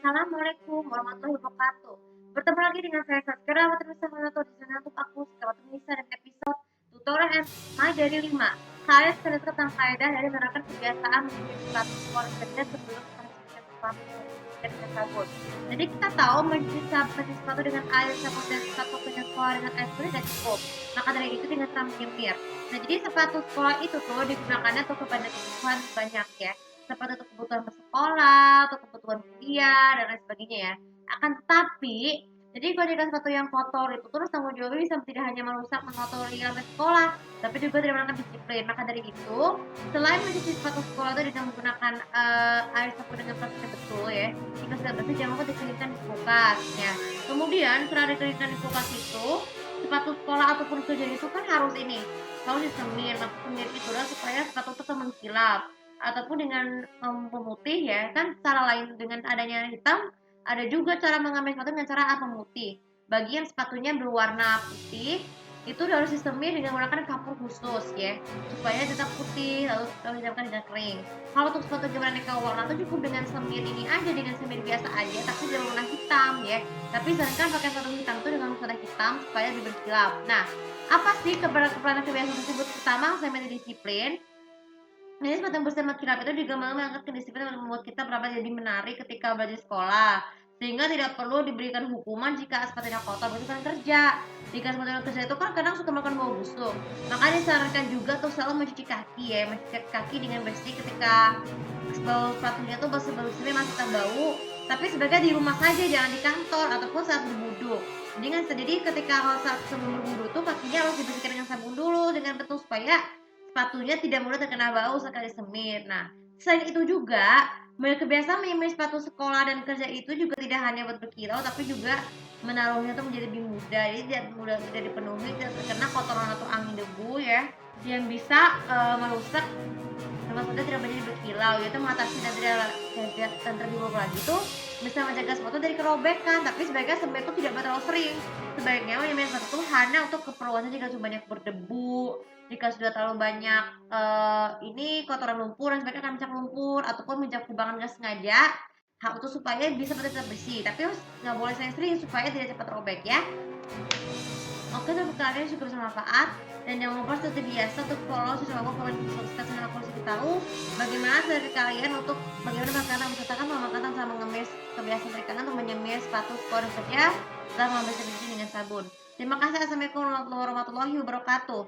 Assalamualaikum warahmatullahi wabarakatuh. Bertemu lagi dengan saya Saskara bersama Nato di sana untuk aku sekabat Nisa dan episode tutorial MI dari 5. Saya sekali tentang kaidah dari menerapkan kebiasaan mencuci sepatu keluar kerja sebelum mencuci sepatu dengan sabun. Jadi kita tahu mencuci sepatu dengan air sabun dan sepatu dengan sekolah dengan air putih tidak cukup. Maka dari itu dengan cara menyemir. Nah jadi sepatu sekolah itu tuh digunakannya untuk kepada kebutuhan banyak ya, seperti untuk kebutuhan bersekolah, untuk kebutuhan kuliah, dan lain sebagainya ya. Akan tetapi, jadi kalau jika sepatu yang kotor itu terus tanggung jawabnya bisa tidak hanya merusak mengotori lantai sekolah, tapi juga tidak melakukan disiplin. Maka dari itu, selain mencuci sepatu sekolah itu dengan menggunakan air sabun dengan plastik yang betul ya, jika sudah bersih jangan lupa dikeringkan di kulkas. Ya. Kemudian setelah dikeringkan di kulkas itu, sepatu sekolah ataupun kerja itu kan harus disemir. Maksud semir itu adalah supaya sepatu tetap mengkilap ataupun dengan pemutih ya kan, cara lain dengan adanya hitam ada juga cara mengambil sepatu dengan cara pemutih. Bagi yang sepatunya berwarna putih itu harus disemir dengan menggunakan kapur khusus ya supaya tetap putih lalu didamkan dengan kering. Kalau untuk sepatu beraneka warna itu cukup dengan semir ini aja, dengan semir biasa aja tapi jangan warna hitam ya, tapi sarankan pakai sepatu hitam itu dengan warna hitam supaya lebih berkilap. Nah, apa sih keberadaan kebiasaan tersebut? Pertama, saya disiplin. Jadi sepatu bersama kirap itu juga mengangkat kedisiplinan dan membuat kita benar jadi menarik ketika belajar sekolah. Sehingga tidak perlu diberikan hukuman jika sepatunya kotor bukan kerja. Jika sepatunya kerja itu kan kadang suka makan bau busuk. Maka disarankan juga untuk selalu mencuci kaki ya, mencuci kaki dengan bersih ketika bau sepatunya tuh bersih masih tak bau. Tapi sebaiknya di rumah saja, jangan di kantor ataupun saat berwudu. Jadi ketika saat sebelum berwudu tuh kakinya harus dibersihkan dengan sabun dulu dengan betul supaya sepatunya tidak mudah terkena bau sekali semir. Nah, selain itu juga, kebiasaan memilih sepatu sekolah dan kerja itu juga tidak hanya buat berkilau, tapi juga menaruhnya tuh menjadi lebih mudah. Jadi tidak mudah tidak dipenuhi, tidak terkena kotoran atau angin debu ya, yang bisa merusak sepatu tidak menjadi berkilau. Yaitu mengatasi dan terlebih buruk lagi tuh bisa menjaga sepatu dari kerobekan. Tapi sebaiknya semir itu tidak terlalu sering. Sebaiknya menyemir sepatu hanya untuk keperluannya jika sudah banyak berdebu, jika sudah terlalu banyak ini kotoran lumpur, dan sebaiknya akan mencap lumpur ataupun mencap kubangan nggak sengaja. Hal itu supaya bisa tetap bersih, tapi harus nggak boleh sering supaya tidak cepat robek ya. Oke, semoga kalian juga bermanfaat dan jangan lupa seperti biasa untuk follow sosial aku, komen, subscribe channel aku untuk tahu bagaimana dari kalian untuk bagaimana kalian menceritakan pemakaian sama mengemis kebiasaan dari kalian untuk menyemir sepatu sekolah kerja setelah mengambil bersih dengan sabun. Terima kasih. Assalamualaikum warahmatullahi wabarakatuh.